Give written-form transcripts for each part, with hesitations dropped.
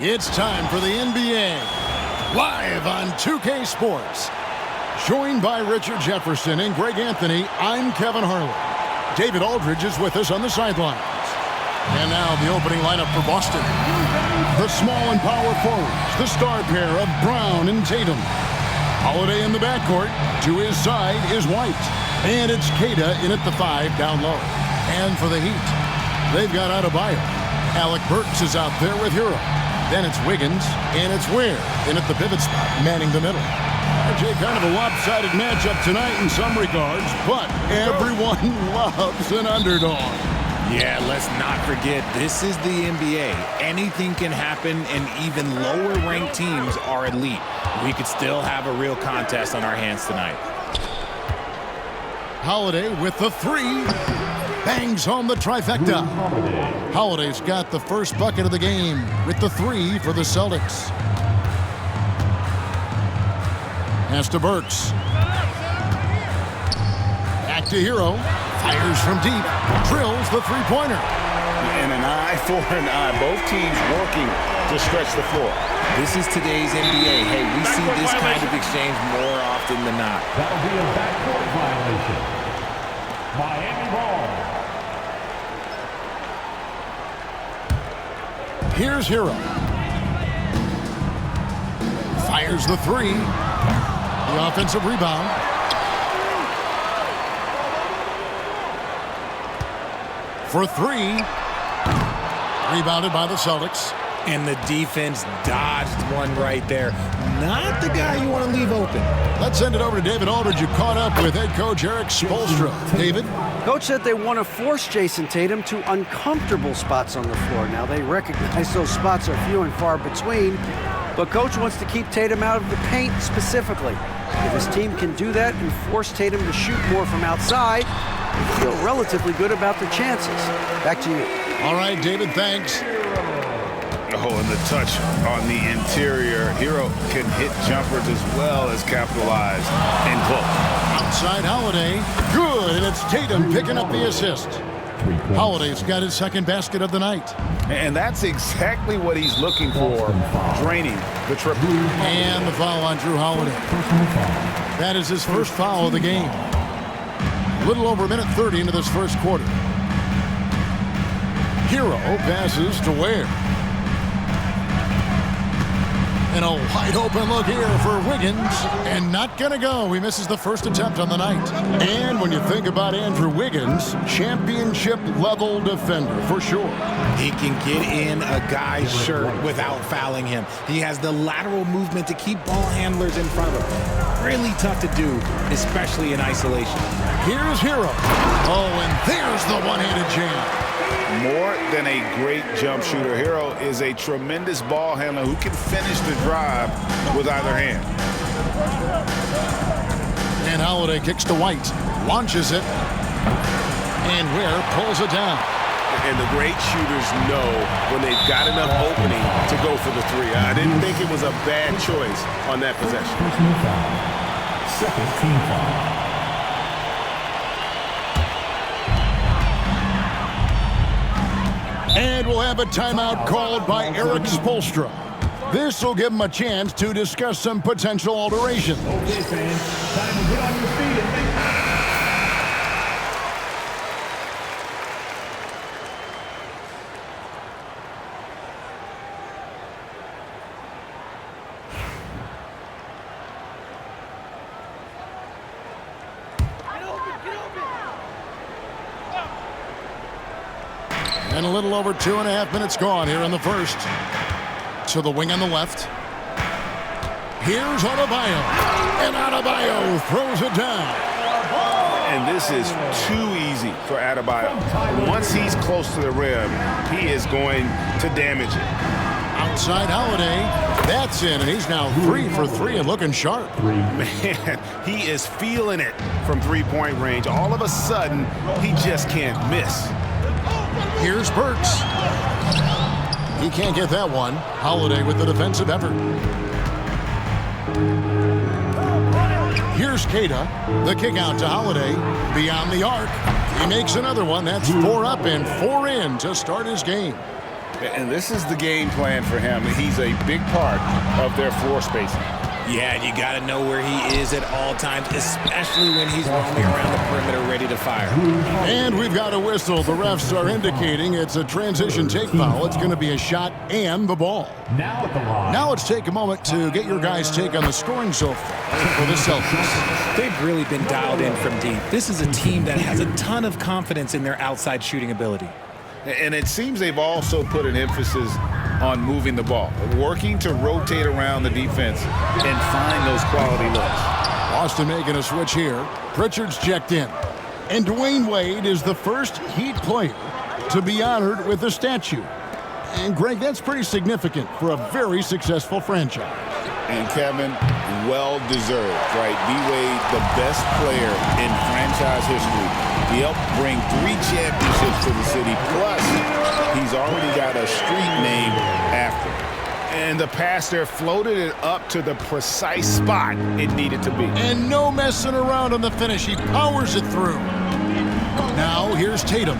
It's time for the NBA, live on 2K Sports. Joined by Richard Jefferson and Greg Anthony, I'm Kevin Harlan. David Aldridge is with us on the sidelines. And now the opening lineup for Boston. The small and power forwards, the star pair of Brown and Tatum. Holiday in the backcourt. To his side is White. And it's Queta in at the 5 down low. And for the Heat, they've got Adebayo. Alec Burks is out there with Hero. Then it's Wiggins, and it's Ware in at the pivot spot, manning the middle. RJ, kind of a lopsided matchup tonight in some regards, but everyone loves an underdog. Yeah, let's not forget, this is the NBA. Anything can happen, and even lower-ranked teams are elite. We could still have a real contest on our hands tonight. Holiday with the 3. Bangs home the trifecta. Holiday's got the first bucket of the game with the 3 for the Celtics. Pass to Burks. Back to Hero. Fires from deep. Drills the three-pointer. And an eye for an eye. Both teams working to stretch the floor. This is today's NBA. Hey, we see this kind of exchange more often than not. That'll be a backcourt violation. Miami ball. Here's Hero. Fires the 3. The offensive rebound. For 3. Rebounded by the Celtics. And the defense dodged one right there. Not the guy you want to leave open. Let's send it over to David Aldridge, who caught up with head coach Eric Spoelstra. David? Coach said they want to force Jason Tatum to uncomfortable spots on the floor. Now, they recognize those spots are few and far between, but Coach wants to keep Tatum out of the paint specifically. If his team can do that and force Tatum to shoot more from outside, they feel relatively good about their chances. Back to you. All right, David, thanks. Oh, and the touch on the interior. Hero can hit jumpers as well as capitalize and close. Outside Holiday. Good, and it's Tatum picking up the assist. Holiday's got his second basket of the night. And that's exactly what he's looking for, draining the triple. And the foul on Drew Holiday. That is his first foul of the game. A little over a minute 30 into this first quarter. Hero passes to Ware. And a wide-open look here for Wiggins, and not going to go. He misses the first attempt on the night. And when you think about Andrew Wiggins, championship-level defender for sure. He can get in a guy's shirt without fouling him. He has the lateral movement to keep ball handlers in front of him. Really tough to do, especially in isolation. Here's Hero. Oh, and there's the one-handed jam. More than a great jump shooter, Hero is a tremendous ball handler who can finish the drive with either hand. And Holiday kicks to White, launches it, and Ware pulls it down. And the great shooters know when they've got enough opening to go for the 3. I didn't think it was a bad choice on that possession. Second team foul. And we'll have a timeout called by Eric Spoelstra. This will give him a chance to discuss some potential alterations. Okay, fans, time to get on your feet and make... And a little over 2.5 minutes gone here in the first. To the wing on the left. Here's Adebayo. And Adebayo throws it down. And this is too easy for Adebayo. Once he's close to the rim, he is going to damage it. Outside Holiday. That's in, and he's now 3 for 3 and looking sharp. Man, he is feeling it from three-point range. All of a sudden, he just can't miss. Here's Burks. He can't get that one. Holiday with the defensive effort. Here's Queta. The kick out to Holiday. Beyond the arc. He makes another one. That's 4 up and 4 in to start his game. And this is the game plan for him. He's a big part of their floor spacing. Yeah, and you got to know where he is at all times, especially when he's roaming around the perimeter ready to fire. And we've got a whistle. The refs are indicating it's a transition take foul. It's going to be a shot and the ball. Now at the line. Now let's take a moment to get your guys' take on the scoring so far for the Celtics. They've really been dialed in from deep. This is a team that has a ton of confidence in their outside shooting ability. And it seems they've also put an emphasis on moving the ball, working to rotate around the defense and find those quality looks. Boston making a switch here. Pritchard's checked in. And Dwayne Wade is the first Heat player to be honored with a statue. And Greg, that's pretty significant for a very successful franchise. And Kevin, well-deserved, right? D-Wade, the best player in franchise history. He helped bring 3 championships to the city, plus he's already got a street named after him. And the pass there floated it up to the precise spot it needed to be. And no messing around on the finish. He powers it through. Now here's Tatum.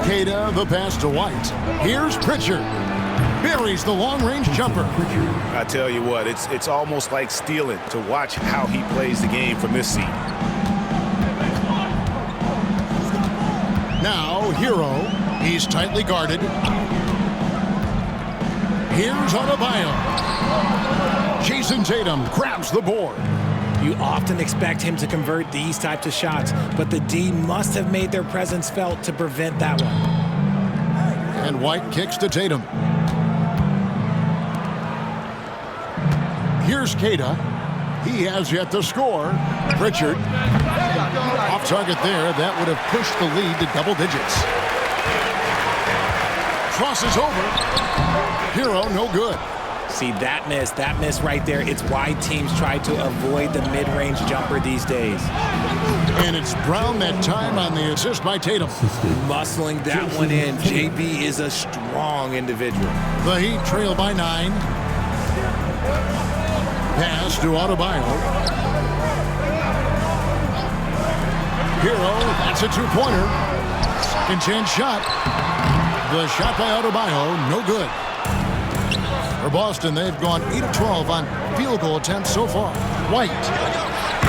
Queta, the pass to White. Here's Pritchard. Buries the long-range jumper. I tell you what, it's almost like stealing to watch how he plays the game from this seat. Now, Hero. He's tightly guarded. Here's Adebayo. Jason Tatum grabs the board. You often expect him to convert these types of shots, but the D must have made their presence felt to prevent that one. And White kicks to Tatum. Here's Queta. He has yet to score. Pritchard. Off target there. That would have pushed the lead to double digits. Crosses over. Hero, no good. See, that miss right there, it's why teams try to avoid the mid-range jumper these days. And it's Brown that time on the assist by Tatum. Muscling that one in. JB is a strong individual. The Heat trail by 9. Pass to Adebayo. Hero, that's a 2-pointer. Second chance shot. The shot by Adebayo, no good. For Boston, they've gone 8 of 12 on field goal attempts so far. White.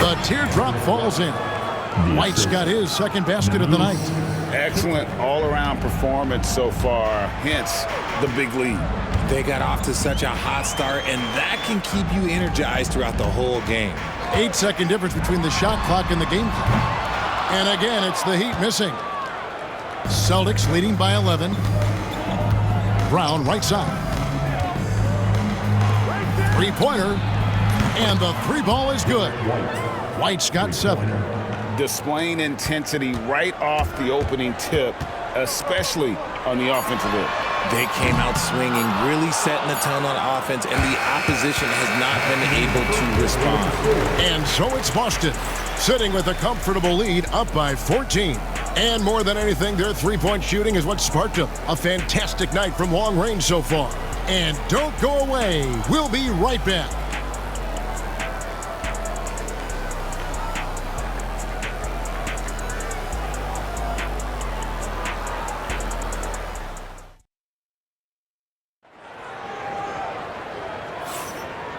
The teardrop falls in. White's got his second basket of the night. Excellent all-around performance so far, hence the big lead. They got off to such a hot start, and that can keep you energized throughout the whole game. 8-second difference between the shot clock and the game clock. And again, it's the Heat missing. Celtics leading by 11. Brown right side. 3-pointer. And the 3-ball is good. White's got 7. Displaying intensity right off the opening tip, especially on the offensive end. They came out swinging, really setting the tone on offense, and the opposition has not been able to respond. And so it's Boston, sitting with a comfortable lead up by 14. And more than anything, their 3-point shooting is what sparked them. A fantastic night from long range so far. And don't go away. We'll be right back.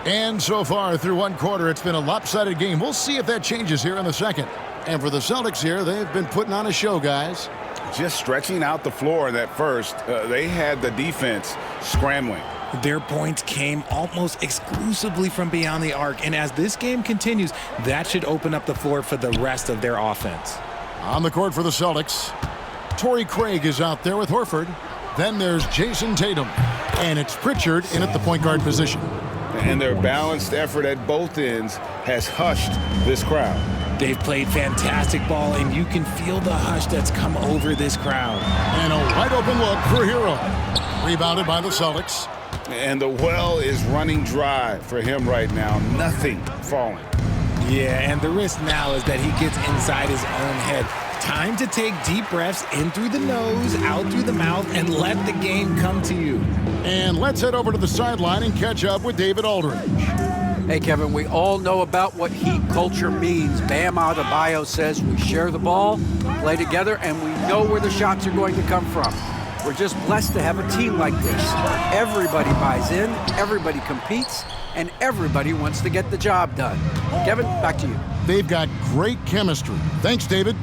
And so far through one quarter, it's been a lopsided game. We'll see if that changes here in the second. And for the Celtics here, they've been putting on a show, guys. Just stretching out the floor in that first. They had the defense scrambling. Their points came almost exclusively from beyond the arc. And as this game continues, that should open up the floor for the rest of their offense. On the court for the Celtics, Torrey Craig is out there with Horford. Then there's Jason Tatum. And it's Pritchard in at the point guard position. And their balanced effort at both ends has hushed this crowd. They've played fantastic ball, and you can feel the hush that's come over this crowd. And a wide open look for Hero. Rebounded by the Celtics. And the well is running dry for him right now. Nothing falling. Yeah, and the risk now is that he gets inside his own head. Time to take deep breaths in through the nose, out through the mouth, and let the game come to you. And let's head over to the sideline and catch up with David Aldridge. Hey, Kevin, we all know about what Heat culture means. Bam Adebayo says we share the ball, play together, and we know where the shots are going to come from. We're just blessed to have a team like this. Everybody buys in, everybody competes, and everybody wants to get the job done. Kevin, back to you. They've got great chemistry. Thanks, David.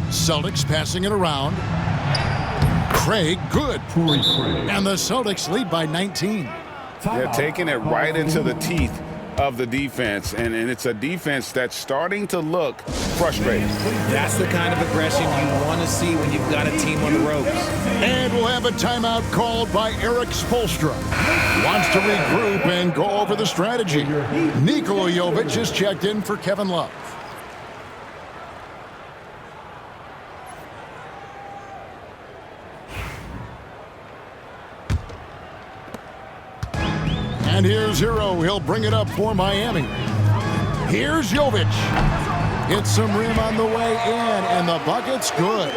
Celtics passing it around. Craig, good. And the Celtics lead by 19. They're taking it right into the teeth of the defense, and it's a defense that's starting to look frustrated. That's the kind of aggression you want to see when you've got a team on the ropes. And we'll have a timeout called by Eric Spoelstra. Wants to regroup and go over the strategy. Nikola Jovic is checked in for Kevin Love. And here's Hero. He'll bring it up for Miami. Here's Jovic. Hits some rim on the way in, and the bucket's good.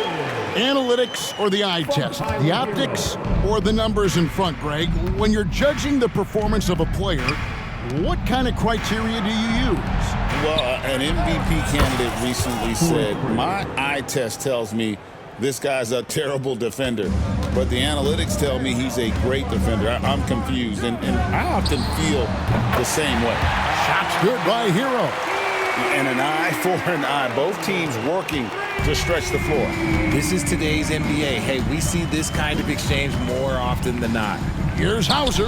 Analytics or the eye test? The optics or the numbers in front, Greg? When you're judging the performance of a player, what kind of criteria do you use? Well, an MVP candidate recently said, my eye test tells me this guy's a terrible defender, but the analytics tell me he's a great defender. I'm confused, and I often feel the same way. Shots good by Hero. And an eye for an eye. Both teams working to stretch the floor. This is today's NBA. Hey, we see this kind of exchange more often than not. Here's Hauser.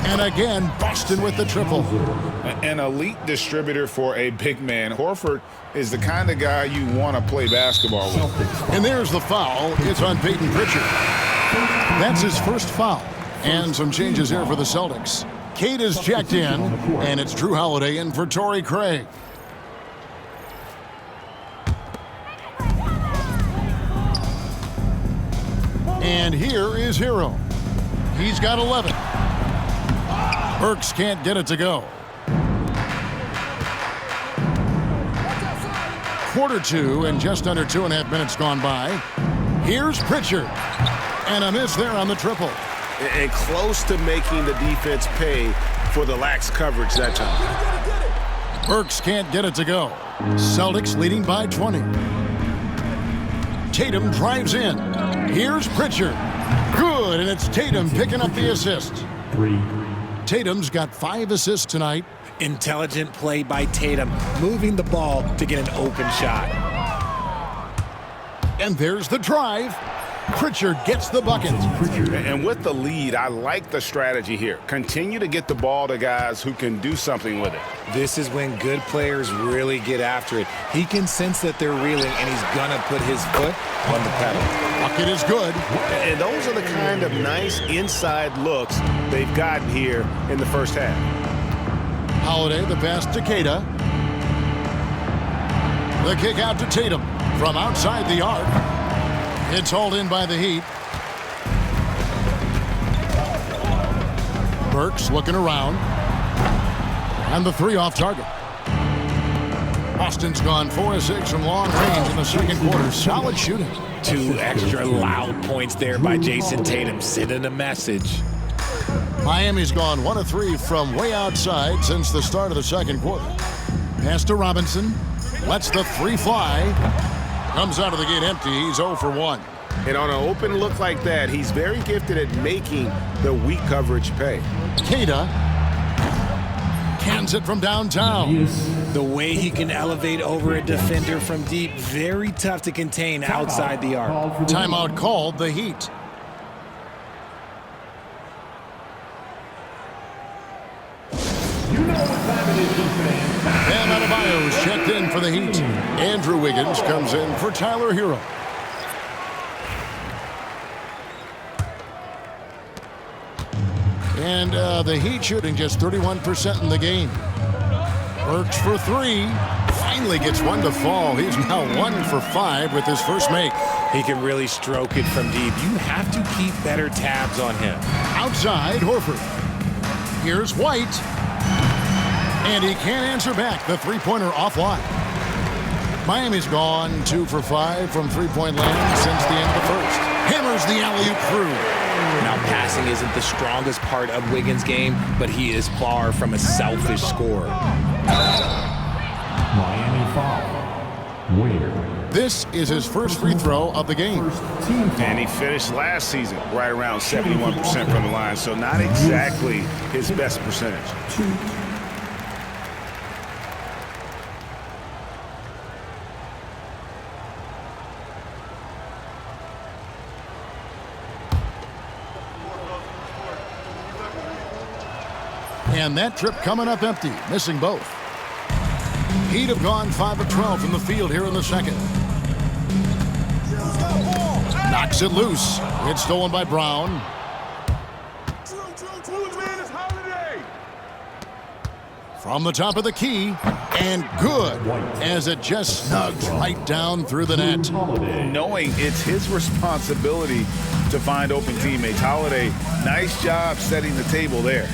And again, Boston with the triple. An elite distributor for a big man. Horford is the kind of guy you want to play basketball with. And there's the foul. It's on Peyton Pritchard. That's his first foul. And some changes here for the Celtics. Kate is checked in, and it's Drew Holiday in for Torrey Craig. And here is Hero. He's got 11. Burks can't get it to go. Quarter two and just under 2.5 minutes gone by. Here's Pritchard. And a miss there on the triple. And close to making the defense pay for the lax coverage that time. Burks can't get it to go. Celtics leading by 20. Tatum drives in. Here's Pritchard. Good, and it's Tatum picking up the assist. 3. Tatum's got 5 assists tonight. Intelligent play by Tatum, moving the ball to get an open shot. And there's the drive. Pritchard gets the bucket. And with the lead, I like the strategy here. Continue to get the ball to guys who can do something with it. This is when good players really get after it. He can sense that they're reeling, and he's gonna put his foot on the pedal. Bucket is good. And those are the kind of nice inside looks they've gotten here in the first half. Holiday, the pass to Keita. The kick out to Tatum from outside the arc. It's hauled in by the Heat. Burks looking around. And the 3 off target. Boston's gone 4 of 6 from long range in the second quarter. Solid shooting. 2 extra loud points there by Jason Tatum, sending a message. Miami's gone 1 of 3 from way outside since the start of the second quarter. Pass to Robinson. Lets the 3 fly. Comes out of the gate empty. He's 0 for 1. And on an open look like that, he's very gifted at making the weak coverage pay. Keita cans it from downtown. The way he can elevate over a defender from deep, very tough to contain outside the arc. Timeout called, the Heat. Bam Adebayo's checked in for the Heat. Andrew Wiggins comes in for Tyler Hero. And the Heat shooting just 31% in the game. Burks for 3. Finally gets one to fall. He's now 1 for 5 with his first make. He can really stroke it from deep. You have to keep better tabs on him. Outside, Horford. Here's White. And he can't answer back. The three-pointer offline. Miami's gone 2 for 5 from three-point land since the end of the first. Hammers the alley-oop through. Now, passing isn't the strongest part of Wiggins' game, but he is far from a selfish scorer. Miami foul. Waiter. This is his first free throw of the game. And he finished last season right around 71% from the line, so not exactly his best percentage. And that trip coming up empty, missing both. He'd have gone 5 of 12 from the field here in the second. Knocks it loose. It's stolen by Brown. From the top of the key, and good, as it just snugs right down through the net. Knowing it's his responsibility to find open teammates. Holiday, nice job setting the table there.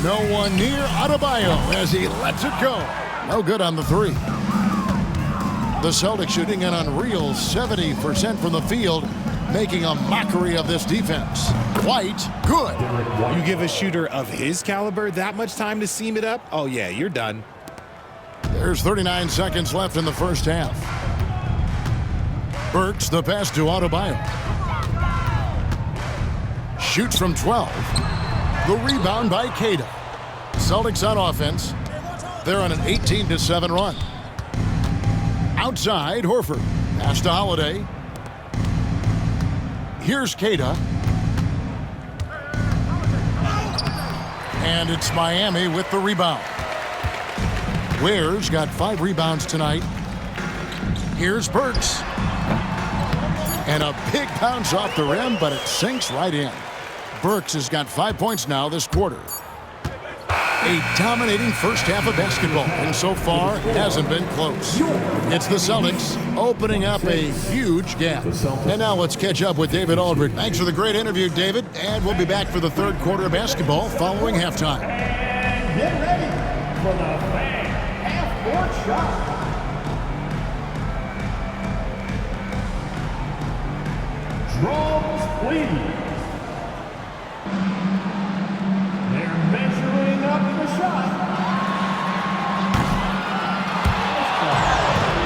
No one near Adebayo as he lets it go. No good on the three. The Celtics shooting an unreal 70% from the field, making a mockery of this defense. White, good. You give a shooter of his caliber that much time to seam it up? Oh, yeah, you're done. There's 39 seconds left in the first half. Burks the pass to Adebayo. Shoots from 12. The rebound by Queta. Celtics on offense. They're on an 18-7 run. Outside, Horford. Pass to Holiday. Here's Queta. And it's Miami with the rebound. Ware's got 5 rebounds tonight. Here's Burks. And a big bounce off the rim, but it sinks right in. Burks has got 5 points now this quarter. A dominating first half of basketball, and so far hasn't been close. It's the Celtics opening up a huge gap. And now let's catch up with David Aldridge. Thanks for the great interview, David, and we'll be back for the third quarter of basketball following halftime. And get ready for the fan half-court shot. Drums, please. They're measuring up the shot.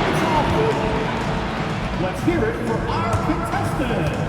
It's all good. Let's hear it for our contestant.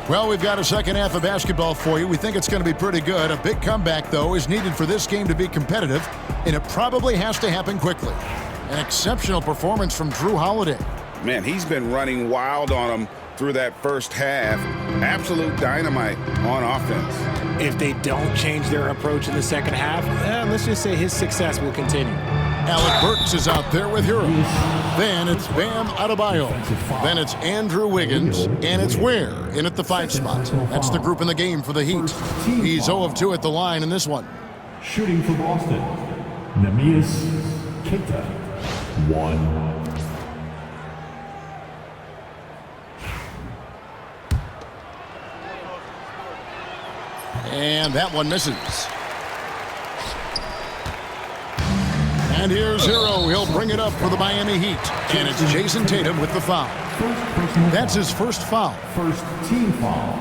Well, we've got a second half of basketball for you. We think it's going to be pretty good. A big comeback, though, is needed for this game to be competitive, and it probably has to happen quickly. An exceptional performance from Jrue Holiday. Man, he's been running wild on them through that first half. Absolute dynamite on offense. If they don't change their approach in the second half, let's just say his success will continue. Alec Burks is out there with Hero. Then it's Bam Adebayo. Then it's Andrew Wiggins. And it's Ware in at the 5 spot. That's the group in the game for the Heat. He's 0 of 2 at the line in this one. Shooting for Boston, Neemias Queta, 1. And that one misses. And here's Hero. He'll bring it up for the Miami Heat. And it's Jason Tatum with the foul. That's his first foul. First team foul.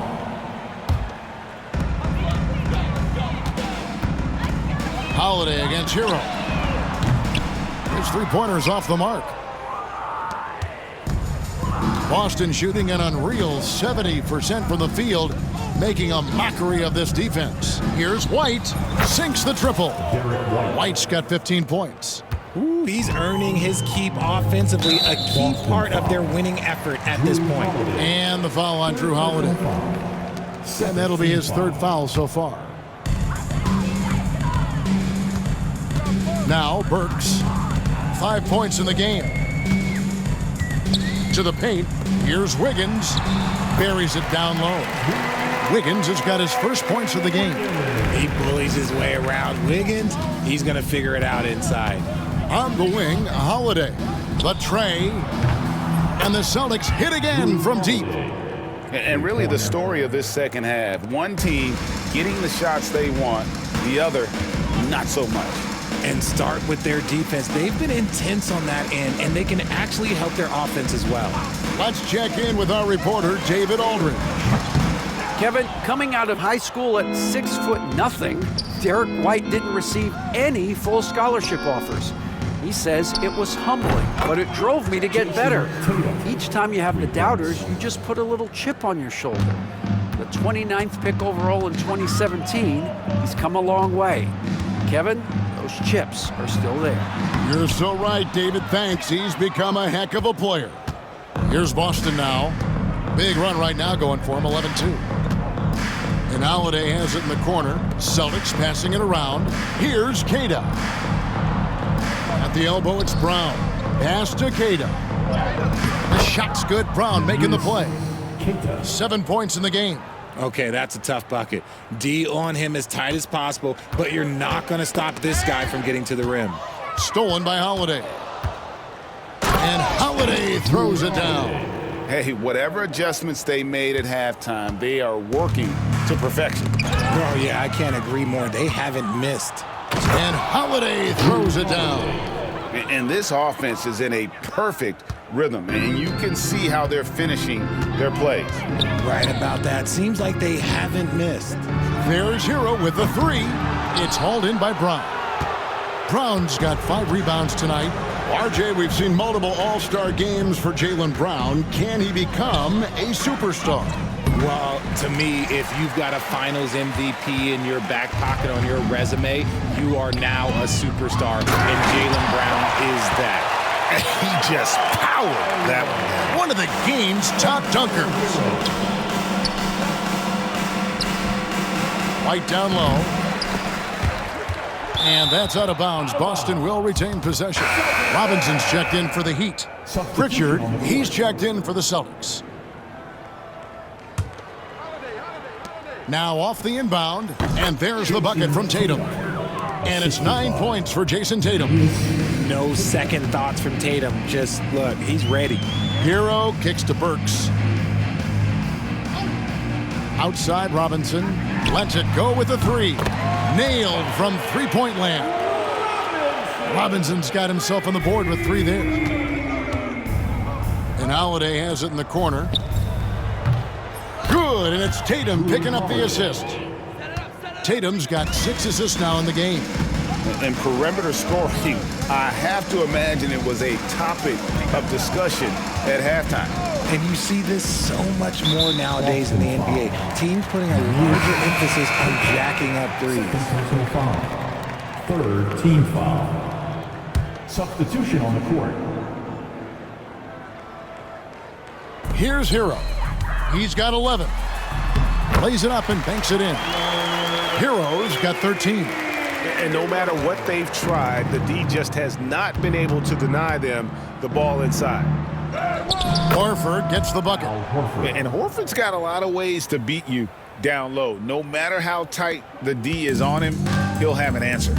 Holiday against Hero. His three-pointer's off the mark. Boston shooting an unreal 70% from the field, making a mockery of this defense. Here's White. Sinks the triple. White's got 15 points. Ooh, he's earning his keep offensively, a key part of their winning effort at this point. And the foul on Jrue Holiday. And that'll be his third foul so far. Now Burks. 5 points in the game. To the paint. Here's Wiggins. Buries it down low. Wiggins has got his first points of the game. He bullies his way around. Wiggins, he's going to figure it out inside. On the wing, Holiday. The tray. And the Celtics hit again from deep. And really the story of this second half, one team getting the shots they want, the other not so much. And start with their defense. They've been intense on that end, and they can actually help their offense as well. Let's check in with our reporter, David Aldridge. Kevin, coming out of high school at 6'0", Derek White didn't receive any full scholarship offers. He says it was humbling, but it drove me to get better. Each time you have the doubters, you just put a little chip on your shoulder. The 29th pick overall in 2017, he's come a long way. Kevin, those chips are still there. You're so right, David. Thanks. He's become a heck of a player. Here's Boston now. Big run right now going for him, 11-2. And Holiday has it in the corner. Celtics passing it around. Here's Cada. At the elbow, it's Brown. Pass to Cada. The shot's good. Brown making the play. 7 points in the game. Okay, that's a tough bucket. D on him as tight as possible, but you're not going to stop this guy from getting to the rim. Stolen by Holiday. And Holiday throws it down. Hey, whatever adjustments they made at halftime, they are working to perfection. Oh, yeah, I can't agree more. They haven't missed. And Holiday throws it down. And this offense is in a perfect rhythm, and you can see how they're finishing their plays. Right about that. Seems like they haven't missed. There's Hero with the three. It's hauled in by Brown. Brown's got 5 rebounds tonight. RJ, we've seen multiple all-star games for Jaylen Brown. Can he become a superstar? Well, to me, if you've got a finals MVP in your back pocket on your resume, you are now a superstar, and Jaylen Brown is that. He just powered that One of the game's top dunkers. White down low. And that's out of bounds. Boston will retain possession. Robinson's checked in for the Heat. Pritchard, he's checked in for the Celtics. Now off the inbound, and there's the bucket from Tatum. And it's 9 points for Jason Tatum. No second thoughts from Tatum. Just look, he's ready. Hero kicks to Burks. Outside Robinson. Lets it go with the three. Nailed from three-point land. Robinson's got himself on the board with 3 there. And Holiday has it in the corner. Good, and it's Tatum picking up the assist. Tatum's got 6 assists now in the game. And perimeter scoring, I have to imagine it was a topic of discussion at halftime. And you see this so much more nowadays in the NBA. Teams putting a larger emphasis on jacking up threes. Third team foul. Substitution on the court. Here's Hero. He's got 11. Lays it up and banks it in. Hero's got 13. And no matter what they've tried, the D just has not been able to deny them the ball inside. Horford gets the bucket. And Horford's got a lot of ways to beat you down low. No matter how tight the D is on him, he'll have an answer.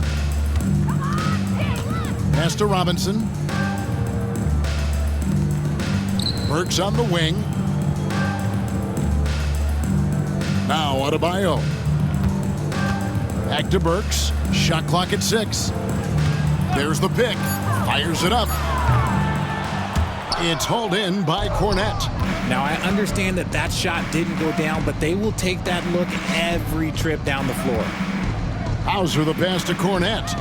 Pass to Robinson. Burks on the wing. Now Adebayo. Back to Burks. Shot clock at 6. There's the pick. Fires it up. It's hauled in by Cornette. Now, I understand that that shot didn't go down, but they will take that look every trip down the floor. Hauser the pass to Cornette.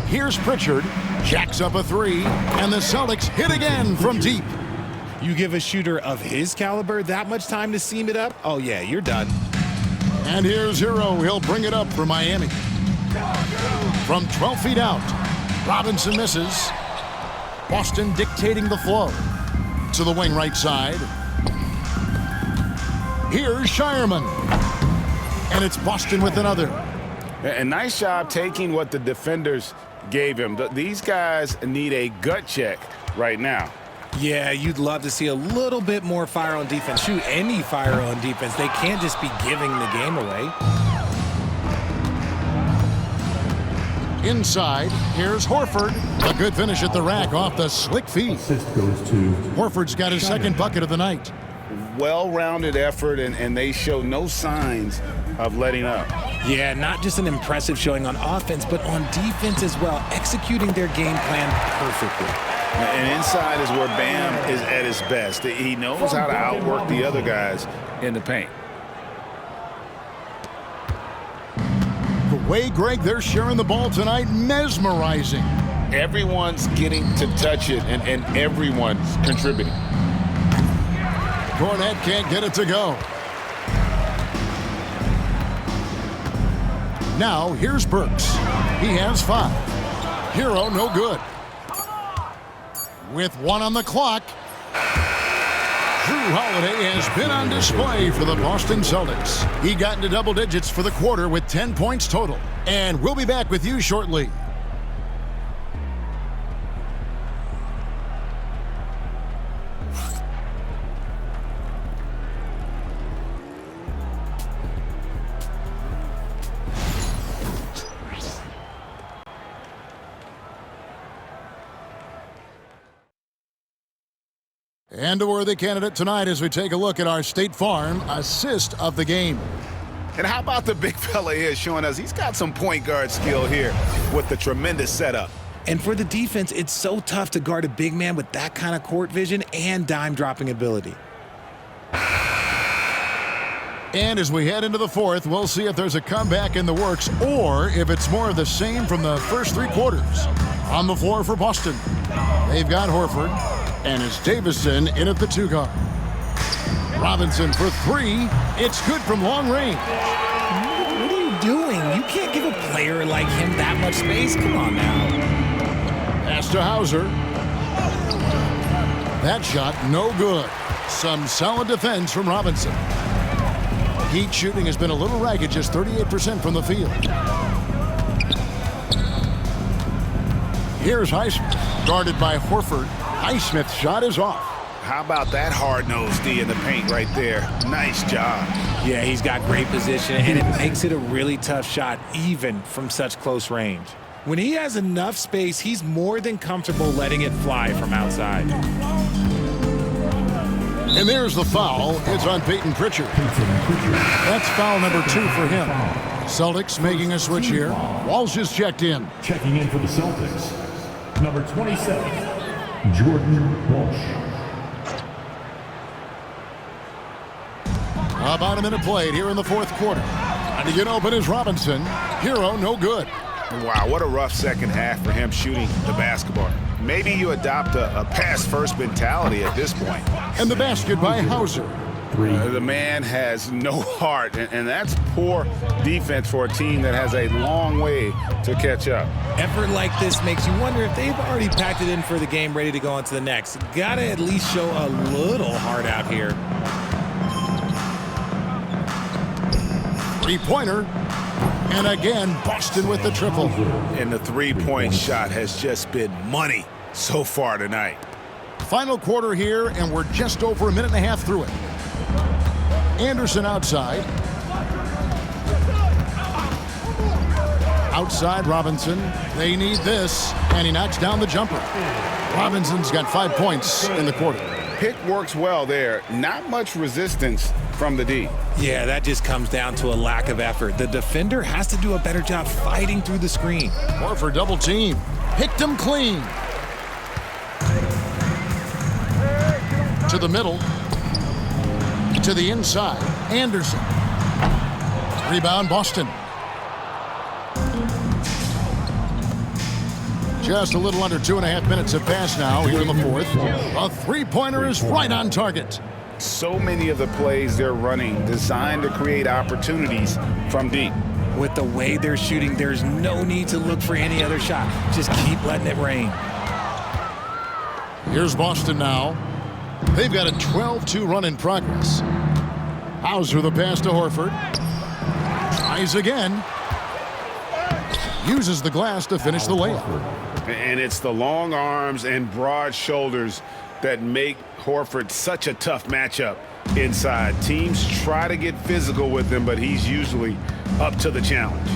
Here's Pritchard. Jacks up a 3. And the Celtics hit again from deep. You give a shooter of his caliber that much time to seam it up? Oh, yeah, you're done. And here's Hero. He'll bring it up for Miami. From 12 feet out. Robinson misses. Boston dictating the flow. To the wing right side. Here's Shireman. And it's Boston with another. A nice job taking what the defenders gave him. These guys need a gut check right now. Yeah, you'd love to see a little bit more fire on defense. Shoot, any fire on defense. They can't just be giving the game away. Inside, here's Horford. A good finish at the rack off the slick feed. Assist goes to Horford's got his second bucket of the night. Well-rounded effort, and they show no signs of letting up. Yeah, not just an impressive showing on offense, but on defense as well, executing their game plan perfectly. And inside is where Bam is at his best. He knows how to outwork the other guys in the paint. The way, Greg, they're sharing the ball tonight, mesmerizing. Everyone's getting to touch it, and everyone's contributing. Cornette can't get it to go. Now, here's Burks. He has 5. Hero, no good. With 1 on the clock, Jrue Holiday has been on display for the Boston Celtics. He got into double digits for the quarter with 10 points total. And we'll be back with you shortly. And a worthy candidate tonight as we take a look at our State Farm assist of the game. And how about the big fella here showing us he's got some point guard skill here with the tremendous setup. And for the defense, it's so tough to guard a big man with that kind of court vision and dime-dropping ability. And as we head into the fourth, we'll see if there's a comeback in the works or if it's more of the same from the first 3 quarters. On the floor for Boston, they've got Horford, and it's Davison in at the 2 guard. Robinson for 3. It's good from long range. What are you doing? You can't give a player like him that much space. Come on now. Pass to Hauser. That shot no good. Some solid defense from Robinson. Heat shooting has been a little ragged, just 38% from the field. Here's Highsmith, guarded by Horford. Highsmith's shot is off. How about that hard-nosed D in the paint right there? Nice job. Yeah, he's got great position, and it makes it a really tough shot, even from such close range. When he has enough space, he's more than comfortable letting it fly from outside. And there's the foul. It's on Peyton Pritchard. That's foul number 2 for him. Celtics making a switch here. Walsh is checked in. checking in for the Celtics. Number 27, Jordan Walsh. About a minute played here in the fourth quarter. And to get open is Robinson. Hero, no good. Wow, what a rough second half for him shooting the basketball. Maybe you adopt a pass-first mentality at this point. And the basket by Hauser. The man has no heart, and that's poor defense for a team that has a long way to catch up. Effort like this makes you wonder if they've already packed it in for the game, ready to go on to the next. Gotta at least show a little heart out here. 3-pointer. And again, Boston with the triple. And the three-point shot has just been money so far tonight. Final quarter here, and we're just over a minute and a half through it. Anderson outside. Outside Robinson. They need this, and he knocks down the jumper. Robinson's got 5 points in the quarter. Pick works well there. Not much resistance from the D. Yeah, that just comes down to a lack of effort. The defender has to do a better job fighting through the screen. Horford double team. Picked him clean. To the middle. To the inside. Anderson. Rebound Boston. Just a little under 2.5 minutes have passed now here in the fourth. A three-pointer is right on target. So many of the plays they're running designed to create opportunities from deep. With the way they're shooting, there's no need to look for any other shot. Just keep letting it rain. Here's Boston now. They've got a 12-2 run in progress. Hauser the pass to Horford. Tries again. Uses the glass to finish the layup. And it's the long arms and broad shoulders that make Horford such a tough matchup inside. Teams try to get physical with him, but he's usually up to the challenge.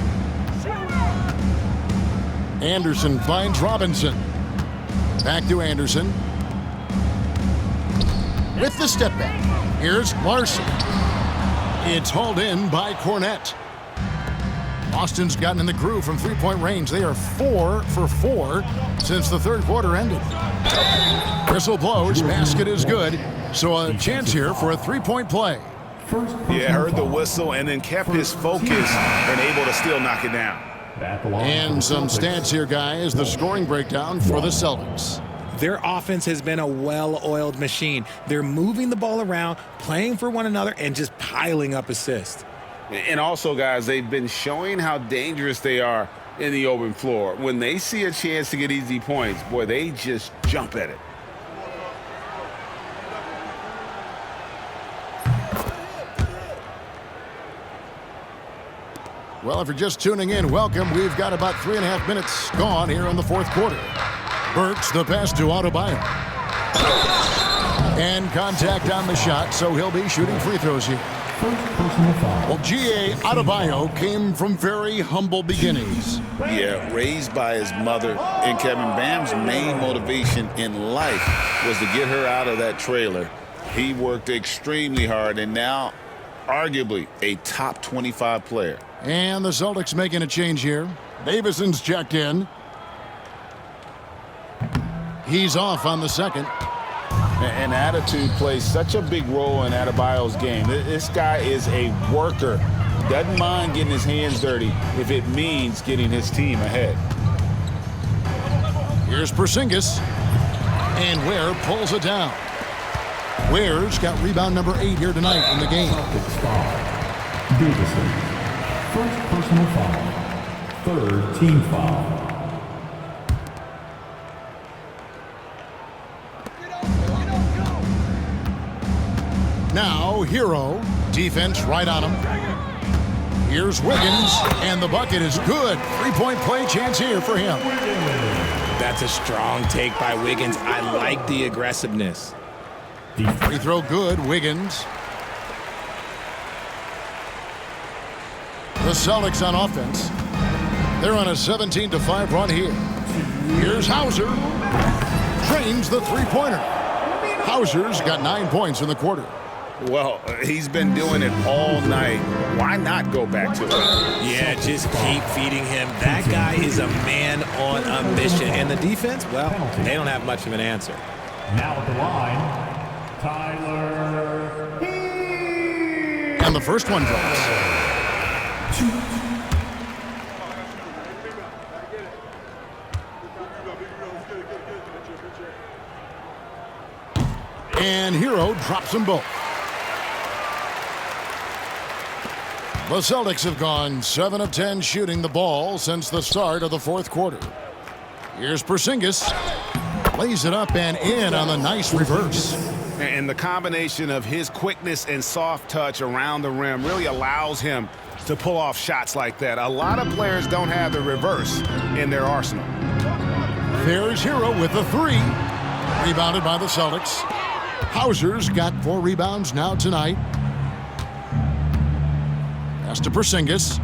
Anderson finds Robinson. Back to Anderson. With the step back. Here's Larson. It's hauled in by Cornette. Boston's gotten in the groove from three-point range. They are 4 for 4 since the third quarter ended. Whistle blows. Basket is good. So a chance here for a three-point play. Yeah, heard the whistle and then kept his focus and able to still knock it down. And some stats here, guys. The scoring breakdown for the Celtics. Their offense has been a well-oiled machine. They're moving the ball around, playing for one another, and just piling up assists. And also, guys, they've been showing how dangerous they are in the open floor. When they see a chance to get easy points, boy, they just jump at it. Well, if you're just tuning in, welcome. We've got about 3.5 minutes gone here in the fourth quarter. Burks the pass to Adebayo. And contact on the shot, so he'll be shooting free throws here. Well, G.A. Adebayo came from very humble beginnings. Yeah, raised by his mother. And Kevin, Bam's main motivation in life was to get her out of that trailer. He worked extremely hard and now arguably a top 25 player. And the Celtics making a change here. Davison's checked in. He's off on the second. And attitude plays such a big role in Adebayo's game. This guy is a worker. Doesn't mind getting his hands dirty if it means getting his team ahead. Here's Porzingis. And Ware pulls it down. Ware's got rebound number 8 here tonight in the game. Davison, first personal foul, third team foul. Now, Hero. Defense right on him. Here's Wiggins, and the bucket is good. Three-point play chance here for him. That's a strong take by Wiggins. I like the aggressiveness. Free throw good, Wiggins. The Celtics on offense. They're on a 17-5 run here. Here's Hauser. Drains the three-pointer. Hauser's got 9 points in the quarter. Well, he's been doing it all night. Why not go back to it? Yeah, just keep feeding him. That guy is a man on a mission. And the defense, well, they don't have much of an answer. Now at the line, Tyler. And the first one drops. And Hero drops them both. The Celtics have gone 7 of 10 shooting the ball since the start of the fourth quarter. Here's Porzingis. Lays it up and in on the nice reverse. And the combination of his quickness and soft touch around the rim really allows him to pull off shots like that. A lot of players don't have the reverse in their arsenal. There's Hero with the 3. Rebounded by the Celtics. Hauser's got 4 rebounds now tonight. Pass to Porzingis.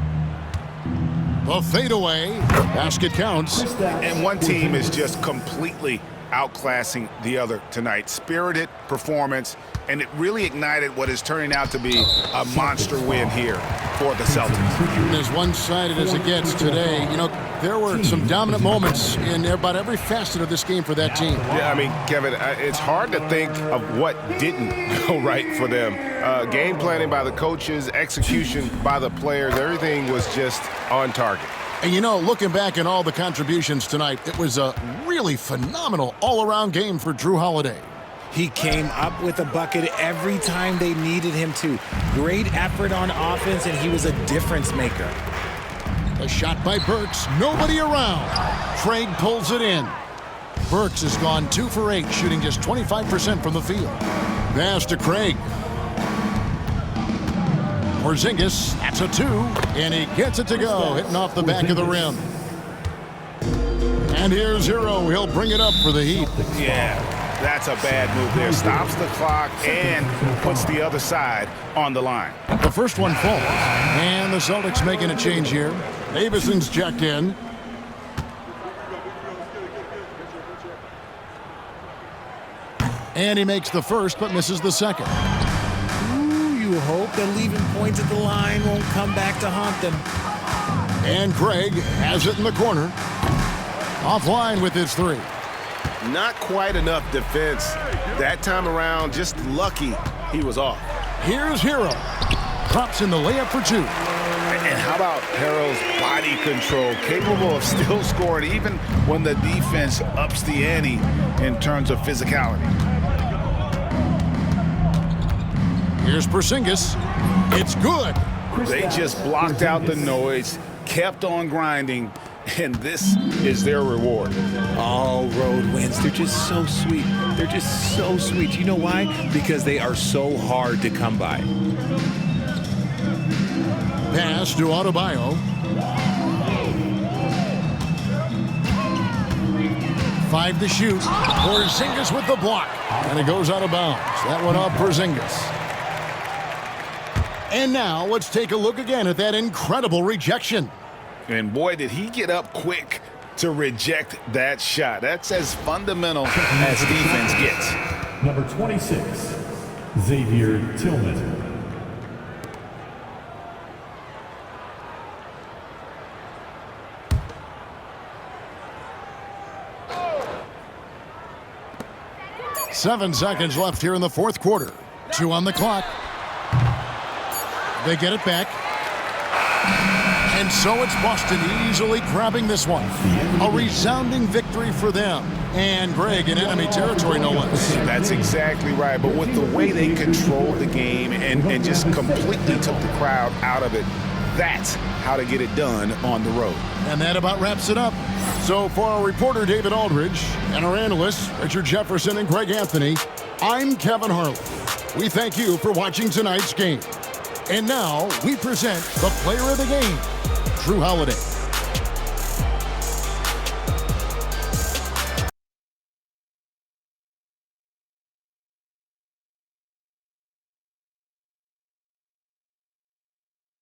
The fadeaway. Basket counts. And one team is just completely outclassing the other tonight. Spirited performance, and it really ignited what is turning out to be a monster win here for the Celtics. As one-sided as it gets today, you know, there were some dominant moments in about every facet of this game for that team. Yeah, I mean, Kevin, it's hard to think of what didn't go right for them. Game planning by the coaches, execution by the players, everything was just on target. And you know, looking back at all the contributions tonight, it was a really phenomenal all-around game for Jrue Holiday. He came up with a bucket every time they needed him to. Great effort on offense, and he was a difference maker. A shot by Burks, nobody around. Craig pulls it in. Burks has gone 2 for 8, shooting just 25% from the field. Pass to Craig. Porzingis, that's a 2, and he gets it to go, hitting off the back of the rim. And here's Hero. He'll bring it up for the Heat. Yeah, That's a bad move there. Stops the clock and puts the other side on the line. The first one falls, and the Celtics making a change here. Davison's checked in. And he makes the first, but misses the second. Ooh, you hope that leaving points at the line won't come back to haunt them. And Craig has it in the corner. Offline with his three. Not quite enough defense. That time around, just lucky he was off. Here's Hero. Drops in the layup for two. And how about Harrell's body control, capable of still scoring even when the defense ups the ante in terms of physicality. Here's Porzingis. It's good. They just blocked out the noise, kept on grinding, and this is their reward. All road wins. They're just so sweet. They're just so sweet. You know why? Because they are so hard to come by. Pass to Adebayo. 5 to shoot. Porzingis with the block. And it goes out of bounds. That one off Porzingis. And now let's take a look again at that incredible rejection. And boy, did he get up quick to reject that shot. That's as fundamental as defense gets. Number 26, Xavier Tillman. Seven seconds left here in the fourth quarter. 2 on the clock. They get it back. And so it's Boston easily grabbing this one. A resounding victory for them. And Greg in enemy territory, no less. That's exactly right. But with the way they controlled the game and just completely took the crowd out of it, that's how to get it done on the road. And that about wraps it up. So for our reporter, David Aldridge, and our analysts, Richard Jefferson and Greg Anthony, I'm Kevin Harlan. We thank you for watching tonight's game. And now we present the player of the game, Drew Holiday.